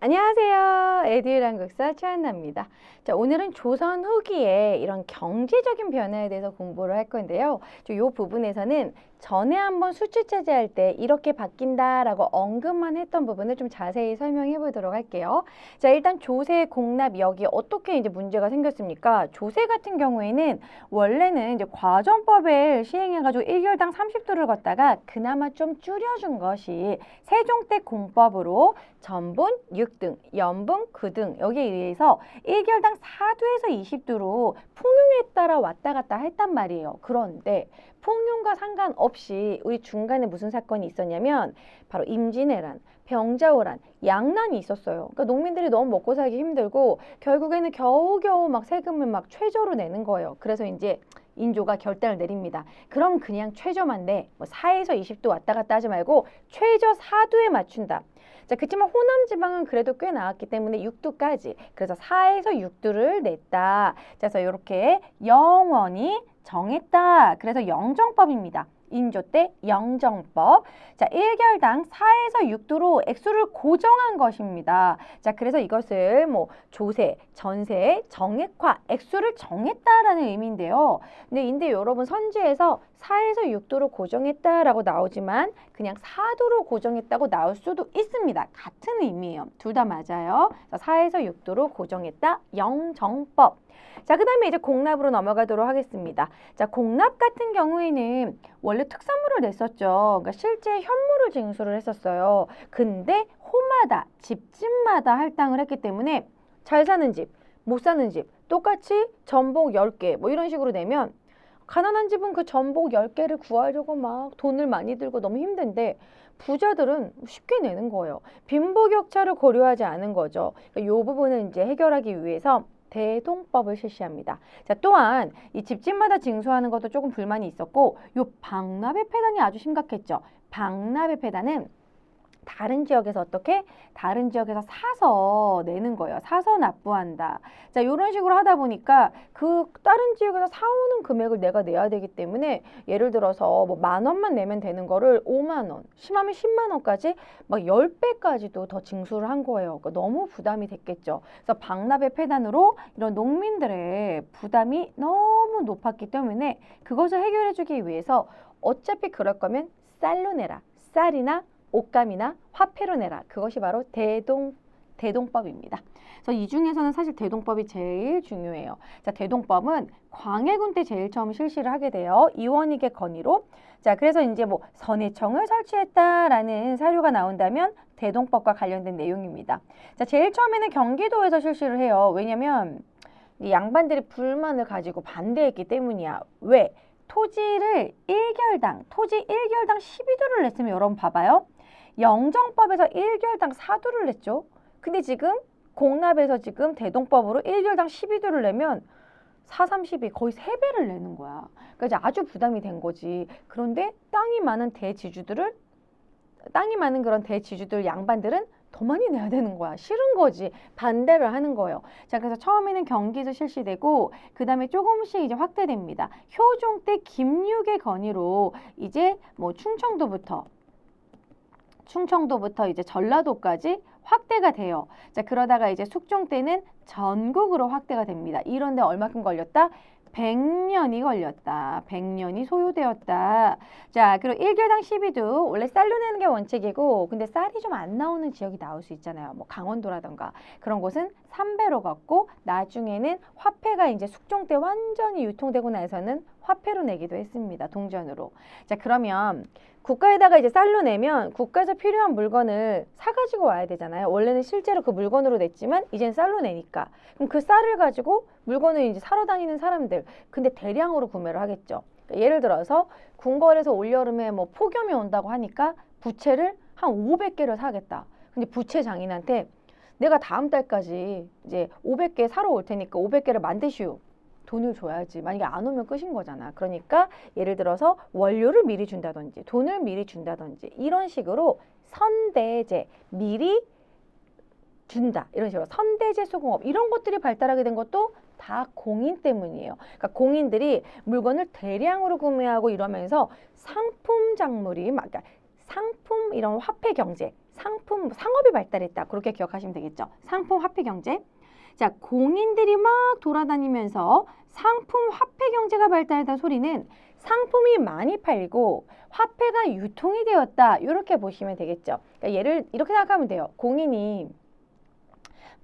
안녕하세요. 에듀윌 한국사 최한나입니다. 자, 오늘은 조선 후기에 이런 경제적인 변화에 대해서 공부를 할 건데요. 이 부분에서는 전에 한번 수출 체제할 때 이렇게 바뀐다라고 언급만 했던 부분을 좀 자세히 설명해 보도록 할게요. 자, 일단 조세 공납 여기 어떻게 이제 문제가 생겼습니까? 조세 같은 경우에는 원래는 이제 과정법을 시행해가지고 1결당 30도를 걷다가 그나마 좀 줄여준 것이 세종 때 공법으로 전분 6등, 연분 9등 여기에 의해서 1결당 4도에서 20도로 풍용에 따라 왔다 갔다 했단 말이에요. 그런데 풍용과 상관없이 우리 중간에 무슨 사건이 있었냐면 바로 임진왜란, 병자호란, 양난이 있었어요. 그러니까 농민들이 너무 먹고 살기 힘들고 결국에는 겨우겨우 막 세금을 막 최저로 내는 거예요. 그래서 이제 인조가 결단을 내립니다. 그럼 그냥 최저만 내. 뭐 4에서 20도 왔다 갔다 하지 말고 최저 4도에 맞춘다. 자, 그렇지만 호남 지방은 그래도 꽤 나왔기 때문에 6도까지. 그래서 4에서 6도를 냈다. 그래서 이렇게 영원히 정했다. 그래서 영정법입니다. 인조 때 영정법. 자, 1결당 4에서 6도로 액수를 고정한 것입니다. 자, 그래서 이것을 뭐 조세, 전세, 정액화, 액수를 정했다라는 의미인데요. 근데 여러분 선지에서 4에서 6도로 고정했다라고 나오지만 그냥 4도로 고정했다고 나올 수도 있습니다. 같은 의미예요. 둘 다 맞아요. 4에서 6도로 고정했다. 영정법. 자, 그 다음에 이제 공납으로 넘어가도록 하겠습니다. 자, 공납 같은 경우에는 원래 특산물을 냈었죠. 그러니까 실제 현물을 징수를 했었어요. 근데 호마다, 집집마다 할당을 했기 때문에 잘 사는 집, 못 사는 집 똑같이 전복 10개 뭐 이런 식으로 내면 가난한 집은 그 전복 10개를 구하려고 막 돈을 많이 들고 너무 힘든데 부자들은 쉽게 내는 거예요. 빈부격차를 고려하지 않은 거죠. 이 부분을 이제 해결하기 위해서 대동법을 실시합니다. 자, 또한 이 집집마다 징수하는 것도 조금 불만이 있었고 요 방납의 폐단이 아주 심각했죠. 방납의 폐단은 다른 지역에서 어떻게? 다른 지역에서 사서 내는 거예요. 사서 납부한다. 자, 이런 식으로 하다 보니까 그 다른 지역에서 사오는 금액을 내가 내야 되기 때문에 예를 들어서 뭐 10,000원만 내면 되는 거를 50,000원, 심하면 100,000원까지 막 10배까지도 더 징수를 한 거예요. 그러니까 너무 부담이 됐겠죠. 그래서 방납의 폐단으로 이런 농민들의 부담이 너무 높았기 때문에 그것을 해결해 주기 위해서 어차피 그럴 거면 쌀로 내라. 쌀이나 옷감이나 화폐로 내라. 그것이 바로 대동법입니다. 그래서 이 중에서는 사실 대동법이 제일 중요해요. 자, 대동법은 광해군 때 제일 처음 실시를 하게 돼요. 이원익의 건의로. 자, 그래서 이제 뭐 선해청을 설치했다라는 사료가 나온다면 대동법과 관련된 내용입니다. 자, 제일 처음에는 경기도에서 실시를 해요. 왜냐면 이 양반들이 불만을 가지고 반대했기 때문이야. 왜? 토지 1결당 12도를 냈으면 여러분 봐봐요. 영정법에서 1결당 4도를 냈죠. 근데 지금 공납에서 지금 대동법으로 1결당 12도를 내면 4, 32 거의 3배를 내는 거야. 그러니까 이제 아주 부담이 된 거지. 그런데 땅이 많은 그런 대지주들 양반들은 더 많이 내야 되는 거야. 싫은 거지. 반대를 하는 거예요. 자, 그래서 처음에는 경기도 실시되고 그 다음에 조금씩 이제 확대됩니다. 효종 때 김육의 건의로 이제 뭐 충청도부터 이제 전라도까지 확대가 돼요. 자, 그러다가 이제 숙종 때는 전국으로 확대가 됩니다. 이런데 얼마큼 걸렸다? 100년이 걸렸다. 100년이 소요되었다. 자, 그리고 1결당 12도 원래 쌀로 내는 게 원칙이고 근데 쌀이 좀 안 나오는 지역이 나올 수 있잖아요. 뭐 강원도라던가 그런 곳은 3배로 걷고 나중에는 화폐가 이제 숙종 때 완전히 유통되고 나서는 화폐로 내기도 했습니다. 동전으로. 자, 그러면 국가에다가 이제 쌀로 내면 국가에서 필요한 물건을 사가지고 와야 되잖아요. 원래는 실제로 그 물건으로 냈지만 이젠 쌀로 내니까. 그럼 그 쌀을 가지고 물건을 이제 사러 다니는 사람들. 근데 대량으로 구매를 하겠죠. 그러니까 예를 들어서 궁궐에서 올여름에 뭐 폭염이 온다고 하니까 부채를 한 500개를 사겠다. 근데 부채 장인한테 내가 다음 달까지 이제 500개 사러 올 테니까 500개를 만드시오. 돈을 줘야지. 만약에 안 오면 끝인 거잖아. 그러니까 예를 들어서 원료를 미리 준다든지 돈을 미리 준다든지 이런 식으로 선대제 미리 준다. 이런 식으로 선대제 수공업 이런 것들이 발달하게 된 것도 다 공인 때문이에요. 그러니까 공인들이 물건을 대량으로 구매하고 이러면서 상품 작물이 막 그러니까 상품 이런 화폐 경제 상업이 발달했다. 그렇게 기억하시면 되겠죠. 상품 화폐 경제. 자, 공인들이 막 돌아다니면서 상품 화폐 경제가 발달했다는 소리는 상품이 많이 팔리고 화폐가 유통이 되었다. 이렇게 보시면 되겠죠. 그러니까 얘를 이렇게 생각하면 돼요. 공인이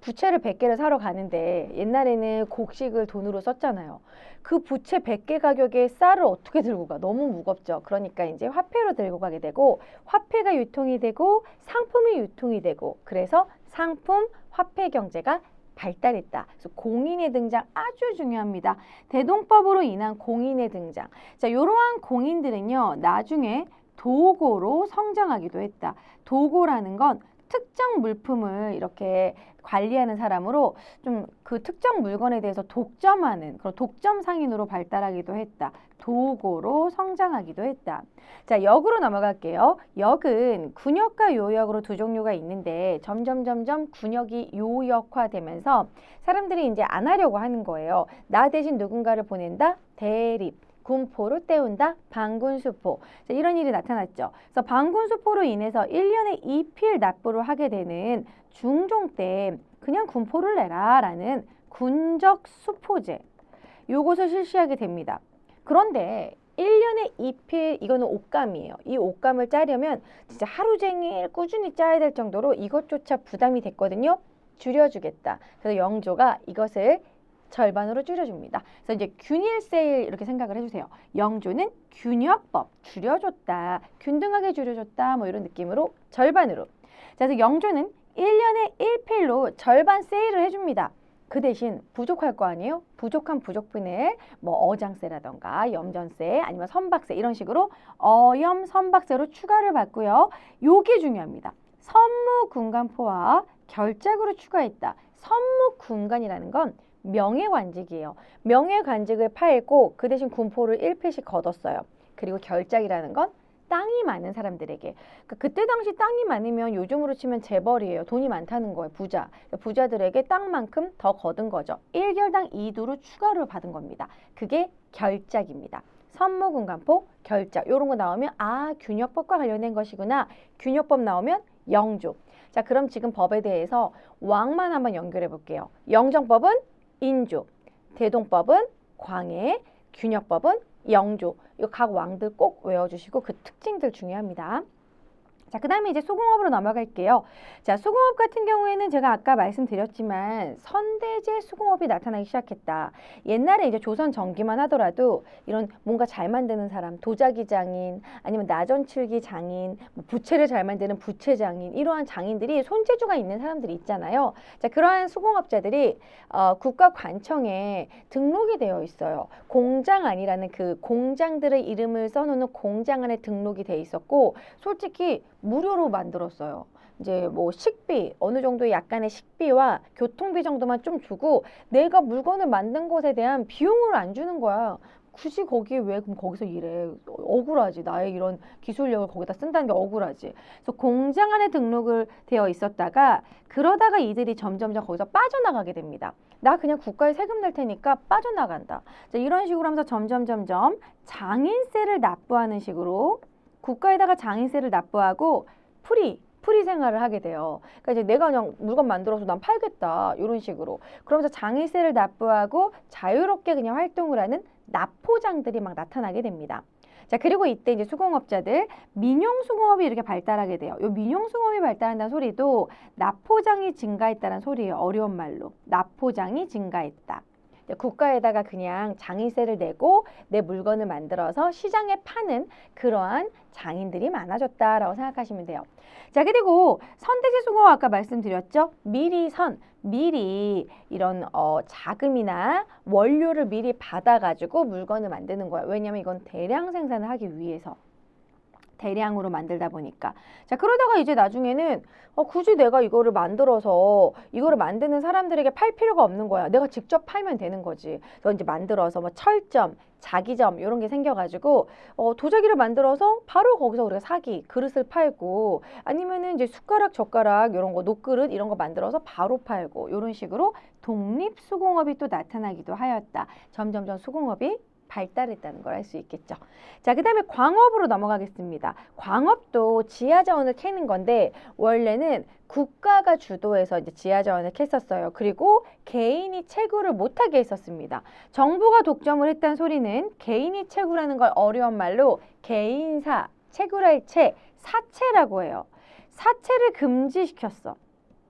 부채를 100개를 사러 가는데 옛날에는 곡식을 돈으로 썼잖아요. 그 부채 100개 가격에 쌀을 어떻게 들고 가? 너무 무겁죠. 그러니까 이제 화폐로 들고 가게 되고 화폐가 유통이 되고 상품이 유통이 되고 그래서 상품 화폐 경제가 발달했다. 그래서 공인의 등장 아주 중요합니다. 대동법으로 인한 공인의 등장. 자, 이러한 공인들은요. 나중에 도고로 성장하기도 했다. 도고라는 건 특정 물품을 이렇게 관리하는 사람으로 좀 그 특정 물건에 대해서 독점하는 그런 독점 상인으로 발달하기도 했다. 도고로 성장하기도 했다. 자, 역으로 넘어갈게요. 역은 군역과 요역으로 두 종류가 있는데 점점 군역이 요역화되면서 사람들이 이제 안 하려고 하는 거예요. 나 대신 누군가를 보낸다. 대립. 군포로 때운다. 방군수포. 자, 이런 일이 나타났죠. 그래서 방군수포로 인해서 1년에 2필 납부를 하게 되는 중종 때 그냥 군포를 내라 라는 군적수포제 요것을 실시하게 됩니다. 그런데 1년에 2필 이거는 옷감이에요. 이 옷감을 짜려면 진짜 하루 종일 꾸준히 짜야 될 정도로 이것조차 부담이 됐거든요. 줄여주겠다. 그래서 영조가 이것을 절반으로 줄여줍니다. 그래서 이제 균일세일 이렇게 생각을 해주세요. 영조는 균역법 줄여줬다. 균등하게 줄여줬다. 뭐 이런 느낌으로 절반으로. 자, 그래서 영조는 1년에 1필로 절반 세일을 해줍니다. 그 대신 부족할 거 아니에요? 부족한 부족분을 뭐 어장세라던가 염전세 아니면 선박세 이런 식으로 어염 선박세로 추가를 받고요. 요게 중요합니다. 선무군간포와 결작으로 추가했다. 선무군간이라는 건 명예관직이에요. 명예관직을 팔고 그 대신 군포를 1필씩 거뒀어요. 그리고 결작이라는 건 땅이 많은 사람들에게. 그때 당시 땅이 많으면 요즘으로 치면 재벌이에요. 돈이 많다는 거예요. 부자. 부자들에게 땅만큼 더 거둔 거죠. 1결당 2두로 추가로 받은 겁니다. 그게 결작입니다. 선무군간포, 결작. 이런 거 나오면 아, 균역법과 관련된 것이구나. 균역법 나오면 영조. 자, 그럼 지금 법에 대해서 왕만 한번 연결해 볼게요. 영정법은 인조, 대동법은 광해, 균역법은 영조. 이 각 왕들 꼭 외워주시고 그 특징들 중요합니다. 자, 그 다음에 이제 수공업으로 넘어갈게요. 자, 수공업 같은 경우에는 제가 아까 말씀드렸지만 선대제 수공업이 나타나기 시작했다. 옛날에 이제 조선 전기만 하더라도 이런 뭔가 잘 만드는 사람, 도자기 장인, 아니면 나전칠기 장인, 뭐 부채를 잘 만드는 부채 장인, 이러한 장인들이 손재주가 있는 사람들이 있잖아요. 자, 그러한 수공업자들이 국가관청에 등록이 되어 있어요. 공장안이라는 그 공장들의 이름을 써놓는 공장안에 등록이 돼 있었고, 솔직히 무료로 만들었어요. 이제 뭐 식비, 어느 정도의 약간의 식비와 교통비 정도만 좀 주고 내가 물건을 만든 것에 대한 비용을 안 주는 거야. 굳이 거기에 왜 그럼 거기서 일해? 억울하지. 나의 이런 기술력을 거기다 쓴다는 게 억울하지. 그래서 공장 안에 등록을 되어 있었다가 그러다가 이들이 점점점 거기서 빠져나가게 됩니다. 나 그냥 국가에 세금 낼 테니까 빠져나간다. 자, 이런 식으로 하면서 점점 장인세를 납부하는 식으로 국가에다가 장인세를 납부하고 프리 생활을 하게 돼요. 그러니까 이제 내가 그냥 물건 만들어서 난 팔겠다. 이런 식으로. 그러면서 장인세를 납부하고 자유롭게 그냥 활동을 하는 납포장들이 막 나타나게 됩니다. 자, 그리고 이때 이제 수공업자들 민용수공업이 이렇게 발달하게 돼요. 이 민용수공업이 발달한다는 소리도 납포장이 증가했다는 소리예요. 어려운 말로. 납포장이 증가했다. 국가에다가 그냥 장인세를 내고 내 물건을 만들어서 시장에 파는 그러한 장인들이 많아졌다라고 생각하시면 돼요. 자, 그리고 선대제 수공업 아까 말씀드렸죠? 미리 이런 자금이나 원료를 미리 받아가지고 물건을 만드는 거예요. 왜냐하면 이건 대량 생산을 하기 위해서. 대량으로 만들다 보니까. 자, 그러다가 이제 나중에는 굳이 내가 이거를 만들어서 이거를 만드는 사람들에게 팔 필요가 없는 거야. 내가 직접 팔면 되는 거지. 그래서 이제 만들어서 뭐 철점, 자기점 이런 게 생겨가지고 도자기를 만들어서 바로 거기서 우리가 사기, 그릇을 팔고 아니면은 이제 숟가락, 젓가락 이런 거, 녹그릇 이런 거 만들어서 바로 팔고 이런 식으로 독립수공업이 또 나타나기도 하였다. 점점점 수공업이 발달했다는 걸 알 수 있겠죠. 자, 그 다음에 광업으로 넘어가겠습니다. 광업도 지하자원을 캐는 건데 원래는 국가가 주도해서 이제 지하자원을 캤었어요. 그리고 개인이 채굴을 못하게 했었습니다. 정부가 독점을 했다는 소리는 개인이 채굴하는 걸 어려운 말로 개인사, 채굴할 채, 사채라고 해요. 사채를 금지시켰어.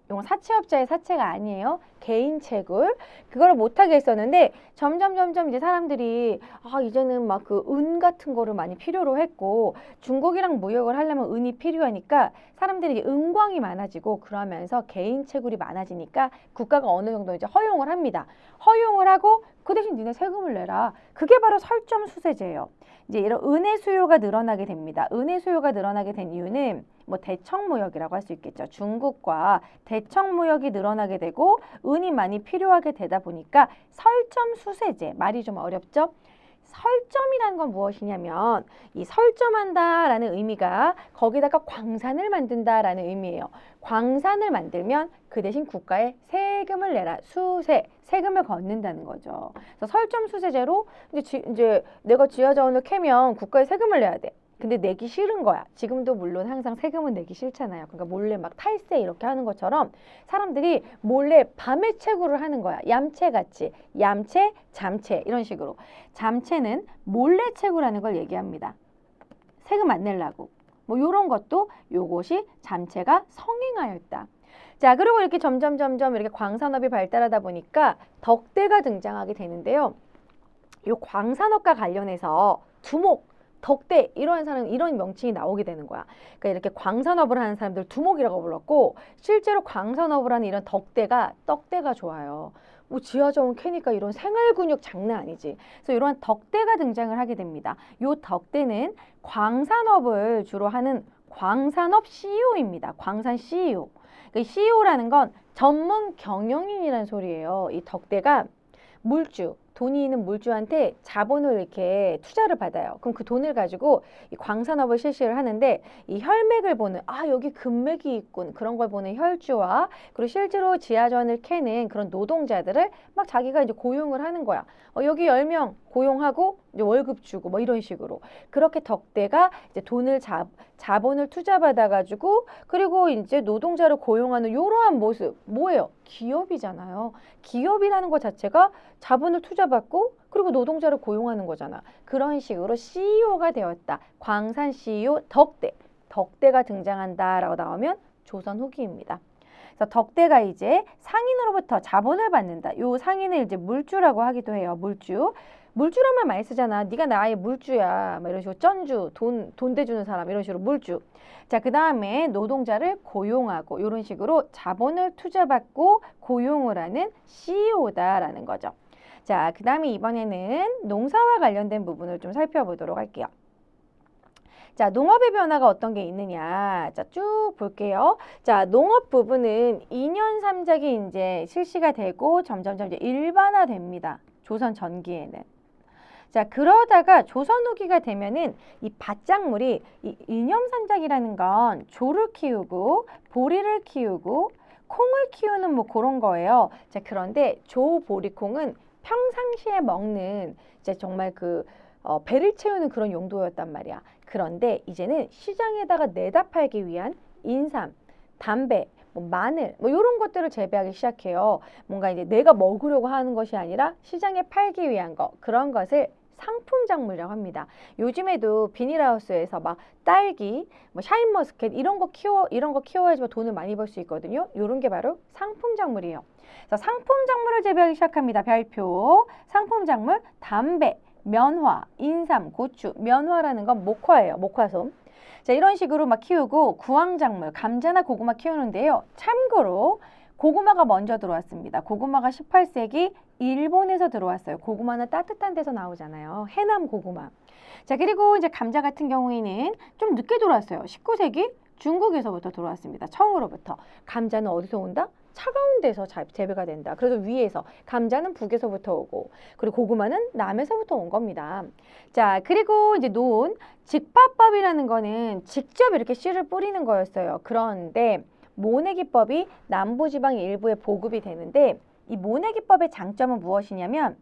이건 사채업자의 사채가 아니에요. 개인 채굴. 그거를 못하게 했었는데 점점 이제 사람들이 이제는 막 그 은 같은 거를 많이 필요로 했고 중국이랑 무역을 하려면 은이 필요하니까 사람들이 은광이 많아지고 그러면서 개인 채굴이 많아지니까 국가가 어느 정도 이제 허용을 합니다. 허용을 하고 그 대신 니네 세금을 내라. 그게 바로 설점수세제예요. 이제 이런 은의 수요가 늘어나게 됩니다. 은의 수요가 늘어나게 된 이유는 뭐 대청무역이라고 할 수 있겠죠. 중국과 대청무역이 늘어나게 되고 은이 많이 필요하게 되다 보니까 설점수세제, 말이 좀 어렵죠? 설점이라는 건 무엇이냐면 이 설점한다라는 의미가 거기다가 광산을 만든다라는 의미예요. 광산을 만들면 그 대신 국가에 세금을 내라. 수세, 세금을 걷는다는 거죠. 그래서 설점수세제로 이제 내가 지하자원을 캐면 국가에 세금을 내야 돼. 근데 내기 싫은 거야. 지금도 물론 항상 세금은 내기 싫잖아요. 그러니까 몰래 막 탈세 이렇게 하는 것처럼 사람들이 몰래 밤에 채굴을 하는 거야. 얌체같이. 얌체, 잠체 이런 식으로. 잠체는 몰래 채굴하는 걸 얘기합니다. 세금 안 내려고. 뭐 이런 것도 요것이 잠체가 성행하였다. 자, 그리고 이렇게 점점 이렇게 광산업이 발달하다 보니까 덕대가 등장하게 되는데요. 요 광산업과 관련해서 두목, 덕대 이런 사람 이런 명칭이 나오게 되는 거야. 그러니까 이렇게 광산업을 하는 사람들 두목이라고 불렀고 실제로 광산업을 하는 이런 덕대가 떡대가 좋아요. 뭐 지하자원 캐니까 이런 생활 근육 장난 아니지. 그래서 이러한 덕대가 등장을 하게 됩니다. 요 덕대는 광산업을 주로 하는 광산업 CEO입니다. 광산 CEO. 그 CEO라는 건 전문 경영인이라는 소리예요. 이 덕대가 물주, 돈이 있는 물주한테 자본을 이렇게 투자를 받아요. 그럼 그 돈을 가지고 이 광산업을 실시를 하는데 이 혈맥을 보는 여기 금맥이 있군 그런 걸 보는 혈주와 그리고 실제로 지하자원을 캐는 그런 노동자들을 막 자기가 이제 고용을 하는 거야. 여기 10명 고용하고 이제 월급 주고 뭐 이런 식으로 그렇게 덕대가 이제 돈을 자본을 투자받아 가지고 그리고 이제 노동자를 고용하는 이러한 모습 뭐예요? 기업이잖아요. 기업이라는 것 자체가 자본을 투자받고 그리고 노동자를 고용하는 거잖아. 그런 식으로 CEO가 되었다. 광산 CEO 덕대. 덕대가 등장한다라고 나오면 조선 후기입니다. 그래서 덕대가 이제 상인으로부터 자본을 받는다. 요 상인을 이제 물주라고 하기도 해요. 물주. 물주란 말 많이 쓰잖아. 네가 나의 물주야. 막 이런 식으로 쩐주, 돈 대주는 사람 이런 식으로 물주. 자, 그 다음에 노동자를 고용하고 이런 식으로 자본을 투자받고 고용을 하는 CEO다라는 거죠. 자, 그 다음에 이번에는 농사와 관련된 부분을 좀 살펴보도록 할게요. 자, 농업의 변화가 어떤 게 있느냐. 자, 쭉 볼게요. 자, 농업 부분은 2년 3작이 이제 실시가 되고 점점 이제 일반화됩니다. 조선 전기에는. 자, 그러다가 조선 후기가 되면은 이 밭작물이 이 이념산작이라는 건 조를 키우고 보리를 키우고 콩을 키우는 뭐 그런 거예요. 자, 그런데 조, 보리, 콩은 평상시에 먹는 이제 정말 배를 채우는 그런 용도였단 말이야. 그런데 이제는 시장에다가 내다 팔기 위한 인삼, 담배, 마늘 뭐 이런 것들을 재배하기 시작해요. 뭔가 이제 내가 먹으려고 하는 것이 아니라 시장에 팔기 위한 거 그런 것을 상품 작물이라고 합니다. 요즘에도 비닐하우스에서 막 딸기, 뭐 샤인머스켓 이런 거 키워야지 돈을 많이 벌 수 있거든요. 이런 게 바로 상품 작물이에요. 그래서 상품 작물을 재배하기 시작합니다. 별표 상품 작물 담배, 면화, 인삼, 고추. 면화라는 건 목화예요. 목화솜. 자, 이런 식으로 막 키우고 구황작물, 감자나 고구마 키우는데요. 참고로 고구마가 먼저 들어왔습니다. 고구마가 18세기 일본에서 들어왔어요. 고구마는 따뜻한 데서 나오잖아요. 해남 고구마. 자, 그리고 이제 감자 같은 경우에는 좀 늦게 들어왔어요. 19세기 중국에서부터 들어왔습니다. 청으로부터. 감자는 어디서 온다? 차가운 데서 재배가 된다. 그래서 위에서 감자는 북에서부터 오고 그리고 고구마는 남에서부터 온 겁니다. 자, 그리고 이제 논 직파법이라는 거는 직접 이렇게 씨를 뿌리는 거였어요. 그런데 모내기법이 남부지방 일부에 보급이 되는데 이 모내기법의 장점은 무엇이냐면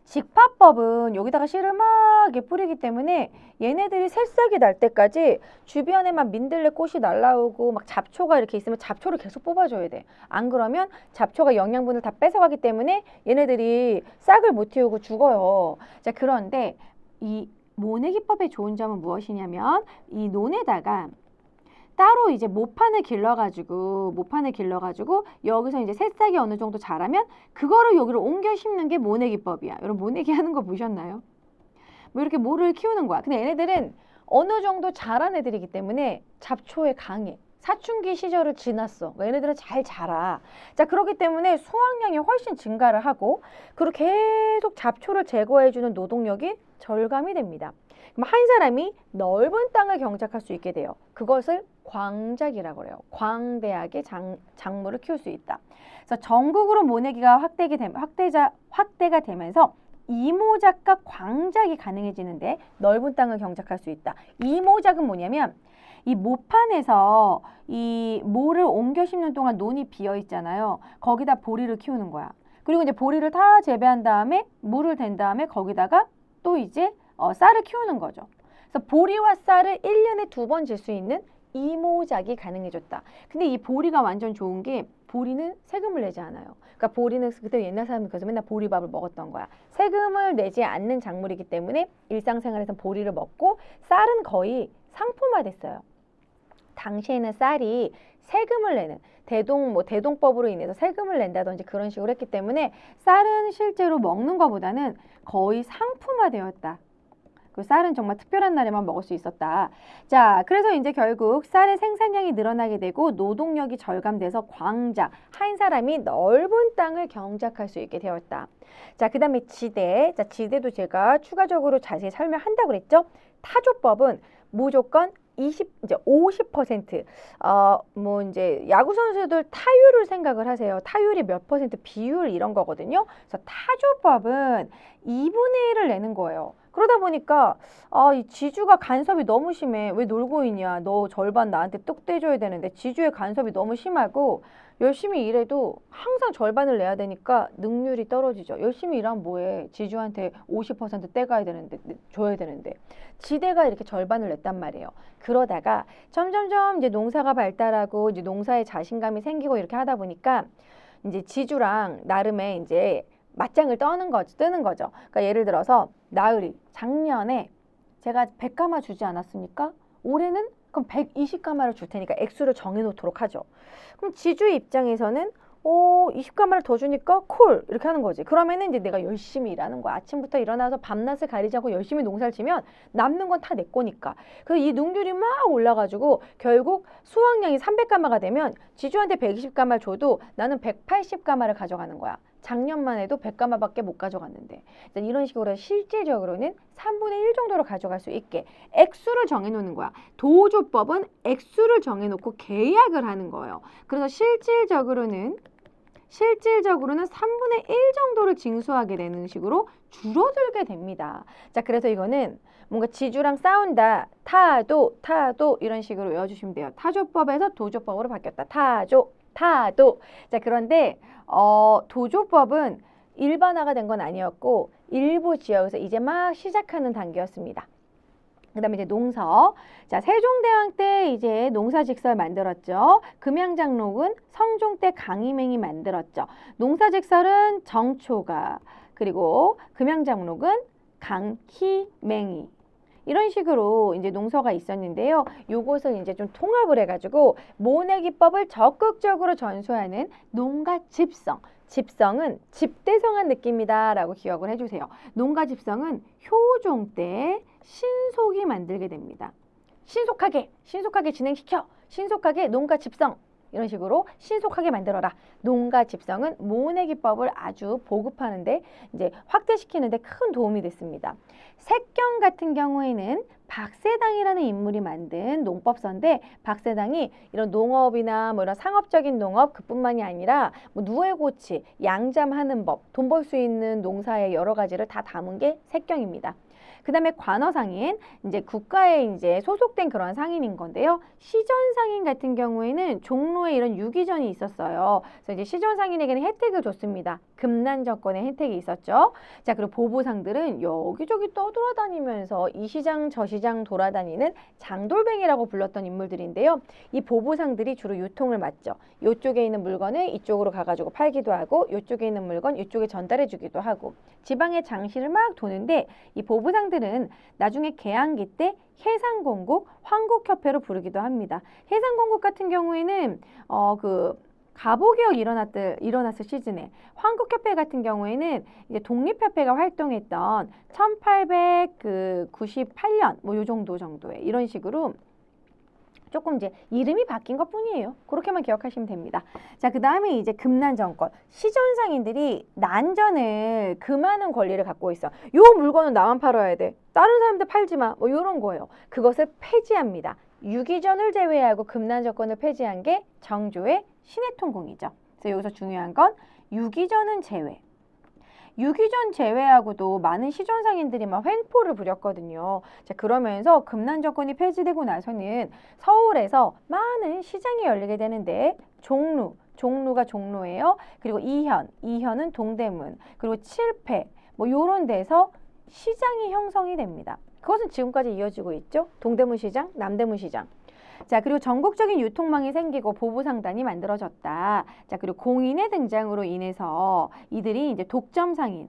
직파법은 여기다가 씨를 막 이렇게 뿌리기 때문에 얘네들이 새싹이 날 때까지 주변에 막 민들레 꽃이 날라오고 막 잡초가 이렇게 있으면 잡초를 계속 뽑아줘야 돼. 안 그러면 잡초가 영양분을 다 뺏어가기 때문에 얘네들이 싹을 못 틔우고 죽어요. 자, 그런데 이 모내기법의 좋은 점은 무엇이냐면 이 논에다가 따로 이제 모판을 길러가지고 여기서 이제 새싹이 어느 정도 자라면 그거를 여기로 옮겨 심는 게 모내기법이야. 여러분 모내기 하는 거 보셨나요? 뭐 이렇게 모를 키우는 거야. 근데 얘네들은 어느 정도 자란 애들이기 때문에 잡초에 강해. 사춘기 시절을 지났어. 얘네들은 잘 자라. 자, 그렇기 때문에 수확량이 훨씬 증가를 하고 그리고 계속 잡초를 제거해주는 노동력이 절감이 됩니다. 그럼 한 사람이 넓은 땅을 경작할 수 있게 돼요. 그것을 광작이라고 그래요. 광대하게 작물을 키울 수 있다. 그래서 전국으로 모내기가 확대가 되면서 이모작과 광작이 가능해지는데 넓은 땅을 경작할 수 있다. 이모작은 뭐냐면 이 모판에서 이 모를 옮겨 심는 동안 논이 비어 있잖아요. 거기다 보리를 키우는 거야. 그리고 이제 보리를 다 재배한 다음에 물을 댄 다음에 거기다가 또 이제 쌀을 키우는 거죠. 그래서 보리와 쌀을 1년에 2번 질 수 있는 이모작이 가능해졌다. 근데 이 보리가 완전 좋은 게 보리는 세금을 내지 않아요. 그러니까 보리는 그때 옛날 사람들 그래서 맨날 보리밥을 먹었던 거야. 세금을 내지 않는 작물이기 때문에 일상생활에서 보리를 먹고 쌀은 거의 상품화됐어요. 당시에는 쌀이 세금을 내는 대동법으로 인해서 세금을 낸다든지 그런 식으로 했기 때문에 쌀은 실제로 먹는 것보다는 거의 상품화되었다. 그 쌀은 정말 특별한 날에만 먹을 수 있었다. 자, 그래서 이제 결국 쌀의 생산량이 늘어나게 되고 노동력이 절감돼서 광작, 한 사람이 넓은 땅을 경작할 수 있게 되었다. 자, 그 다음에 지대. 자, 지대도 제가 추가적으로 자세히 설명한다고 그랬죠. 타조법은 무조건 50%. 뭐 이제 야구 선수들 타율을 생각을 하세요. 타율이 몇 퍼센트, 비율 이런 거거든요. 그래서 타조법은 2분의 1을 내는 거예요. 그러다 보니까 이 지주가 간섭이 너무 심해. 왜 놀고 있냐? 너 절반 나한테 뚝 떼줘야 되는데 지주의 간섭이 너무 심하고 열심히 일해도 항상 절반을 내야 되니까 능률이 떨어지죠. 열심히 일하면 뭐해? 지주한테 50% 떼가야 되는데 줘야 되는데 지대가 이렇게 절반을 냈단 말이에요. 그러다가 점점점 이제 농사가 발달하고 이제 농사에 자신감이 생기고 이렇게 하다 보니까 이제 지주랑 나름의 이제 맞짱을 뜨는 거죠. 그러니까 예를 들어서 나으리 작년에 제가 100가마 주지 않았습니까? 올해는 그럼 120가마를 줄 테니까 액수를 정해놓도록 하죠. 그럼 지주의 입장에서는 20가마를 더 주니까 콜 이렇게 하는 거지. 그러면은 이제 내가 열심히 일하는 거야. 아침부터 일어나서 밤낮을 가리지 않고 열심히 농사를 치면 남는 건 다 내 거니까. 그래서 이 능률이 막 올라가지고 결국 수확량이 300가마가 되면 지주한테 120가마를 줘도 나는 180가마를 가져가는 거야. 작년만 해도 100가마밖에 못 가져갔는데 이런 식으로 실질적으로는 3분의 1 정도로 가져갈 수 있게 액수를 정해놓는 거야. 도조법은 액수를 정해놓고 계약을 하는 거예요. 그래서 실질적으로는 3분의 1 정도를 징수하게 되는 식으로 줄어들게 됩니다. 자, 그래서 이거는 뭔가 지주랑 싸운다. 타도 이런 식으로 외워주시면 돼요. 타조법에서 도조법으로 바뀌었다. 타도. 자, 그런데 도조법은 일반화가 된 건 아니었고 일부 지역에서 이제 막 시작하는 단계였습니다. 그 다음에 이제 농서. 자, 세종대왕 때 이제 농사직설 만들었죠. 금양장록은 성종 때 강희맹이 만들었죠. 농사직설은 정초가, 그리고 금양장록은 강희맹이. 이런 식으로 이제 농서가 있었는데요. 요것을 이제 좀 통합을 해가지고 모내기법을 적극적으로 전수하는 농가집성. 집성은 집대성한 느낌이다라고 기억을 해주세요. 농가집성은 효종 때 신속히 만들게 됩니다. 신속하게 진행시켜. 신속하게 농가집성. 이런 식으로 신속하게 만들어라. 농가집성은 모내기법을 아주 보급하는데 이제 확대시키는데 큰 도움이 됐습니다. 색경 같은 경우에는 박세당이라는 인물이 만든 농법서인데 박세당이 이런 농업이나 뭐 이런 상업적인 농업 그뿐만이 아니라 뭐 누에고치, 양잠하는 법, 돈 벌 수 있는 농사의 여러 가지를 다 담은 게 색경입니다. 그 다음에 관어상인, 이제 국가에 이제 소속된 그런 상인인 건데요. 시전상인 같은 경우에는 종로에 이런 유기전이 있었어요. 그래서 이제 시전상인에게는 혜택을 줬습니다. 금난 정권의 혜택이 있었죠. 자, 그리고 보부상들은 여기저기 떠돌아다니면서 이 시장 저 시장 돌아다니는 장돌뱅이라고 불렀던 인물들인데요. 이 보부상들이 주로 유통을 맡죠. 이쪽에 있는 물건을 이쪽으로 가가지고 팔기도 하고, 이쪽에 있는 물건 이쪽에 전달해 주기도 하고, 지방의 장시를 막 도는데, 이 보부상들은 나중에 개항기 때 해상공국, 황국협회로 부르기도 합니다. 해상공국 같은 경우에는 가보개혁 일어났을 시즌에, 황국협회 같은 경우에는 이제 독립협회가 활동했던 1898년 뭐 요 정도에 이런 식으로 조금 이제 이름이 바뀐 것 뿐이에요. 그렇게만 기억하시면 됩니다. 자, 그 다음에 이제 금난 정권. 시전상인들이 난전을 금하는 권리를 갖고 있어. 요 물건은 나만 팔아야 돼. 다른 사람들 팔지 마. 뭐 요런 거예요. 그것을 폐지합니다. 유기전을 제외하고 금난 정권을 폐지한 게 정조의 신해통공이죠. 그래서 여기서 중요한 건 유기전은 제외. 유기전 제외하고도 많은 시전상인들이 막 횡포를 부렸거든요. 자, 그러면서 금난 정권이 폐지되고 나서는 서울에서 많은 시장이 열리게 되는데, 종로가 종로예요. 그리고 이현은 동대문, 그리고 칠패 뭐 요런 데서 시장이 형성이 됩니다. 그것은 지금까지 이어지고 있죠. 동대문 시장, 남대문 시장. 자, 그리고 전국적인 유통망이 생기고 보부상단이 만들어졌다. 자, 그리고 공인의 등장으로 인해서 이들이 이제 독점상인,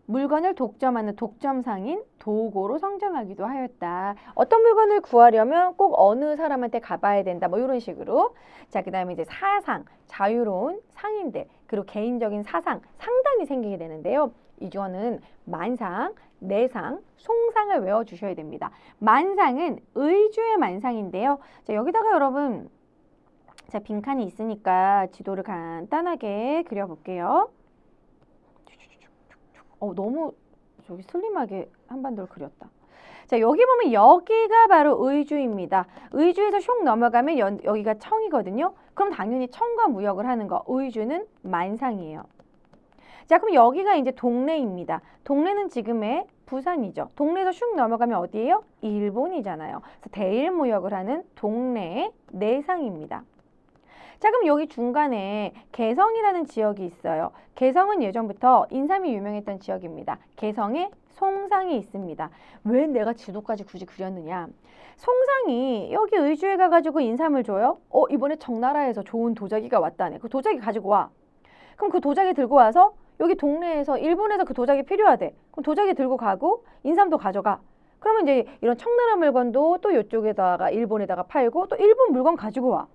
물건을 독점하는 독점상인, 도고로 성장하기도 하였다. 어떤 물건을 구하려면 꼭 어느 사람한테 가봐야 된다. 뭐 이런 식으로. 자, 그 다음에 이제 사상, 자유로운 상인들, 그리고 개인적인 사상, 상단이 생기게 되는데요. 이거는 만상, 내상, 송상을 외워주셔야 됩니다. 만상은 의주의 만상인데요. 자, 여기다가 여러분, 자, 빈칸이 있으니까 지도를 간단하게 그려볼게요. 너무 저기 슬림하게 한반도를 그렸다. 자, 여기 보면 여기가 바로 의주입니다. 의주에서 슉 넘어가면 여기가 청이거든요. 그럼 당연히 청과 무역을 하는 거. 의주는 만상이에요. 자, 그럼 여기가 이제 동래입니다. 동래는 지금의 부산이죠. 동래에서 슉 넘어가면 어디예요? 일본이잖아요. 그래서 대일무역을 하는 동래의 내상입니다. 자, 그럼 여기 중간에 개성이라는 지역이 있어요. 개성은 예전부터 인삼이 유명했던 지역입니다. 개성에 송상이 있습니다. 왜 내가 지도까지 굳이 그렸느냐? 송상이 여기 의주에 가가지고 인삼을 줘요? 이번에 청나라에서 좋은 도자기가 왔다네. 그 도자기 가지고 와. 그럼 그 도자기 들고 와서 여기 동네에서, 일본에서 그 도자기 필요하대. 그럼 도자기 들고 가고 인삼도 가져가. 그러면 이제 이런 청나라 물건도 또 이쪽에다가 일본에다가 팔고 또 일본 물건 가지고 와.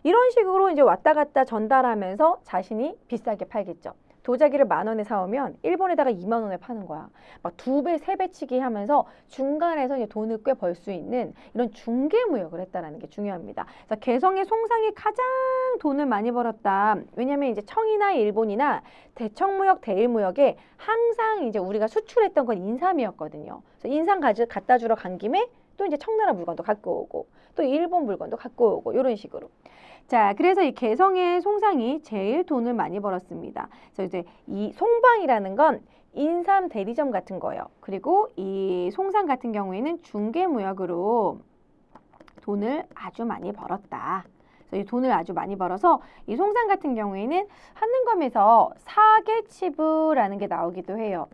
이런 식으로 이제 왔다 갔다 전달하면서 자신이 비싸게 팔겠죠. 도자기를 10,000원에 사오면 일본에다가 20,000원에 파는 거야. 막 2배, 3배 치기 하면서 중간에서 이제 돈을 꽤 벌 수 있는 이런 중개무역을 했다는 게 중요합니다. 그래서 개성의 송상이 가장 돈을 많이 벌었다. 왜냐면 이제 청이나 일본이나 대청무역, 대일무역에 항상 이제 우리가 수출했던 건 인삼이었거든요. 그래서 인삼 갖다 주러 간 김에 또 이제 청나라 물건도 갖고 오고 또 일본 물건도 갖고 오고 이런 식으로. 자, 그래서 이 개성의 송상이 제일 돈을 많이 벌었습니다. 그래서 이제 이 송방이라는 건 인삼 대리점 같은 거예요. 그리고 이 송상 같은 경우에는 중개무역으로 돈을 아주 많이 벌었다. 그래서 이 돈을 아주 많이 벌어서 이 송상 같은 경우에는 한능검에서 사계치부라는 게 나오기도 해요.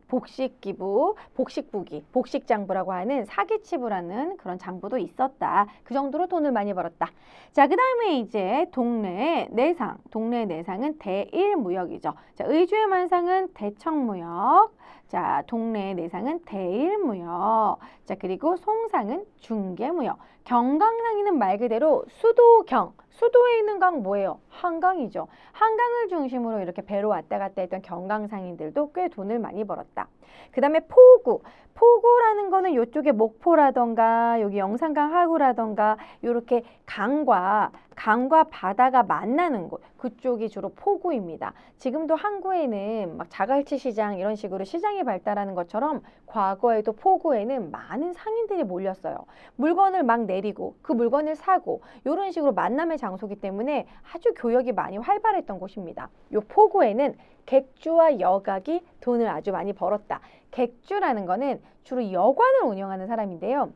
복식기부, 복식부기, 복식장부라고 하는 사기치부라는 그런 장부도 있었다. 그 정도로 돈을 많이 벌었다. 자, 그 다음에 이제 동래의 내상. 동래의 내상은 대일무역이죠. 자, 의주의 만상은 대청무역. 자, 동래의 내상은 대일무역. 자, 그리고 송상은 중개무역. 경강상인은 말 그대로 수도경. 수도에 있는 강 뭐예요? 한강이죠. 한강을 중심으로 이렇게 배로 왔다 갔다 했던 경강상인들도 꽤 돈을 많이 벌었다. 그 다음에 포구. 포구라는 거는 이쪽에 목포라던가 여기 영산강 하구라던가 이렇게 강과 강과 바다가 만나는 곳, 그쪽이 주로 포구입니다. 지금도 항구에는 막 자갈치 시장 이런 식으로 시장이 발달하는 것처럼 과거에도 포구에는 많은 상인들이 몰렸어요. 물건을 막 내리고 그 물건을 사고 이런 식으로 만남의 장소이기 때문에 아주 교역이 많이 활발했던 곳입니다. 요 포구에는 객주와 여각이 돈을 아주 많이 벌었다. 객주라는 거는 주로 여관을 운영하는 사람인데요.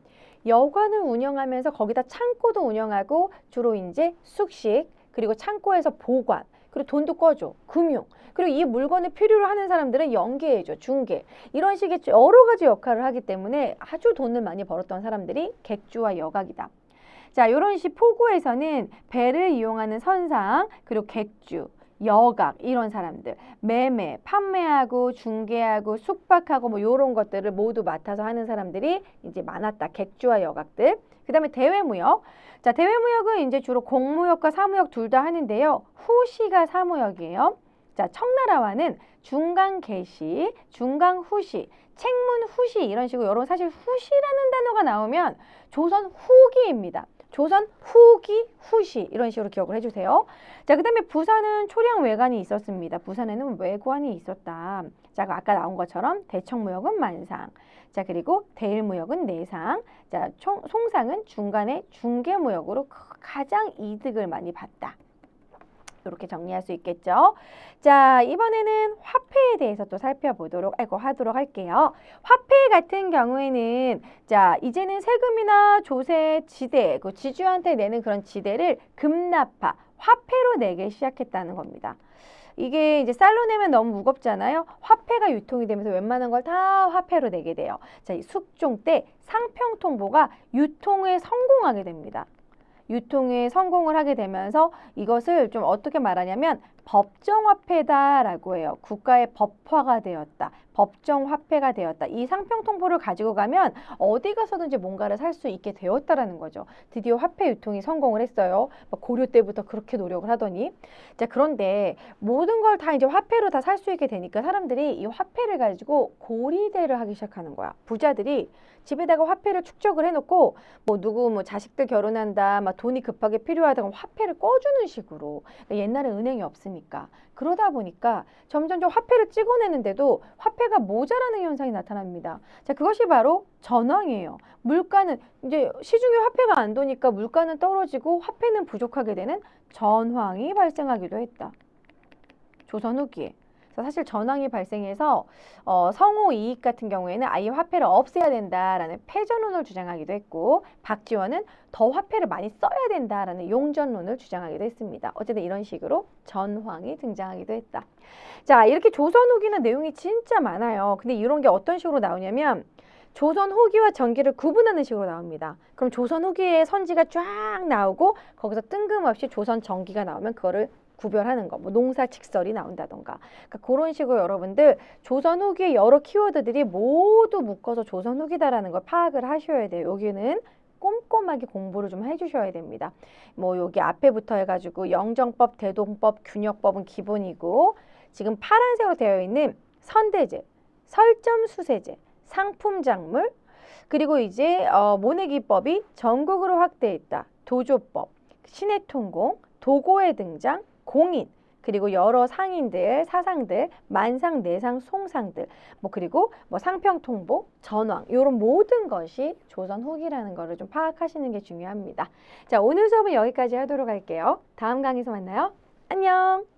여관을 운영하면서 거기다 창고도 운영하고 주로 이제 숙식, 그리고 창고에서 보관, 그리고 돈도 꿔줘, 금융, 그리고 이 물건을 필요로 하는 사람들은 연계해줘, 중개, 이런 식의 여러 가지 역할을 하기 때문에 아주 돈을 많이 벌었던 사람들이 객주와 여각이다. 자, 이런 식 포구에서는 배를 이용하는 선상, 그리고 객주, 여각 이런 사람들, 매매, 판매하고 중개하고 숙박하고 뭐 이런 것들을 모두 맡아서 하는 사람들이 이제 많았다. 객주와 여각들. 그다음에 대외무역. 자, 대외무역은 이제 주로 공무역과 사무역 둘 다 하는데요. 후시가 사무역이에요. 자, 청나라와는 중간 개시, 중간 후시, 책문 후시 이런 식으로 여러분 사실 후시라는 단어가 나오면 조선 후기입니다. 조선 후기, 후시 이런 식으로 기억을 해주세요. 자, 그 다음에 부산은 초량 외관이 있었습니다. 부산에는 외관이 있었다. 자, 아까 나온 것처럼 대청무역은 만상. 자, 그리고 대일무역은 내상. 자, 송상은 중간에 중개무역으로 가장 이득을 많이 봤다. 이렇게 정리할 수 있겠죠. 자, 이번에는 화폐에 대해서 또 하도록 할게요. 화폐 같은 경우에는 자, 이제는 세금이나 조세, 지대, 그 지주한테 내는 그런 지대를 금납화, 화폐로 내기 시작했다는 겁니다. 이게 이제 쌀로 내면 너무 무겁잖아요. 화폐가 유통이 되면서 웬만한 걸 다 화폐로 내게 돼요. 자, 이 숙종 때 상평통보가 유통에 성공하게 됩니다. 유통에 성공을 하게 되면서 이것을 좀 어떻게 말하냐면 법정화폐다라고 해요. 국가의 법화가 되었다. 법정화폐가 되었다. 이 상평통보를 가지고 가면 어디 가서든지 뭔가를 살 수 있게 되었다라는 거죠. 드디어 화폐 유통이 성공을 했어요. 고려 때부터 그렇게 노력을 하더니. 자, 그런데 모든 걸 다 이제 화폐로 다 살 수 있게 되니까 사람들이 이 화폐를 가지고 고리대를 하기 시작하는 거야. 부자들이 집에다가 화폐를 축적을 해놓고 누구 자식들 결혼한다, 돈이 급하게 필요하다 그럼 화폐를 꺼주는 식으로. 옛날에 은행이 없으니까. 그러다 보니까 점점 화폐를 찍어내는데도 화폐가 모자라는 현상이 나타납니다. 자, 그것이 바로 전황이에요. 물가는 이제 시중에 화폐가 안 도니까 물가는 떨어지고 화폐는 부족하게 되는 전황이 발생하기도 했다. 조선 후기에. 사실 전황이 발생해서 성호 이익 같은 경우에는 아예 화폐를 없애야 된다라는 패전론을 주장하기도 했고, 박지원은 더 화폐를 많이 써야 된다라는 용전론을 주장하기도 했습니다. 어쨌든 이런 식으로 전황이 등장하기도 했다. 자, 이렇게 조선 후기는 내용이 진짜 많아요. 근데 이런 게 어떤 식으로 나오냐면 조선 후기와 전기를 구분하는 식으로 나옵니다. 그럼 조선 후기의 선지가 쫙 나오고 거기서 뜬금없이 조선 전기가 나오면 그거를 구별하는 거, 농사직설이 나온다던가. 그러니까 그런 식으로 여러분들 조선 후기의 여러 키워드들이 모두 묶어서 조선 후기다라는 걸 파악을 하셔야 돼요. 여기는 꼼꼼하게 공부를 좀 해주셔야 됩니다. 여기 앞에부터 해가지고 영정법, 대동법, 균역법은 기본이고, 지금 파란색으로 되어 있는 선대제, 설점수세제, 상품작물, 그리고 이제 모내기법이 전국으로 확대했다. 도조법, 신해통공, 도고의 등장, 공인, 그리고 여러 상인들, 사상들, 만상, 내상, 송상들, 그리고 상평통보, 전황, 이런 모든 것이 조선 후기라는 거를 좀 파악하시는 게 중요합니다. 자, 오늘 수업은 여기까지 하도록 할게요. 다음 강의에서 만나요. 안녕!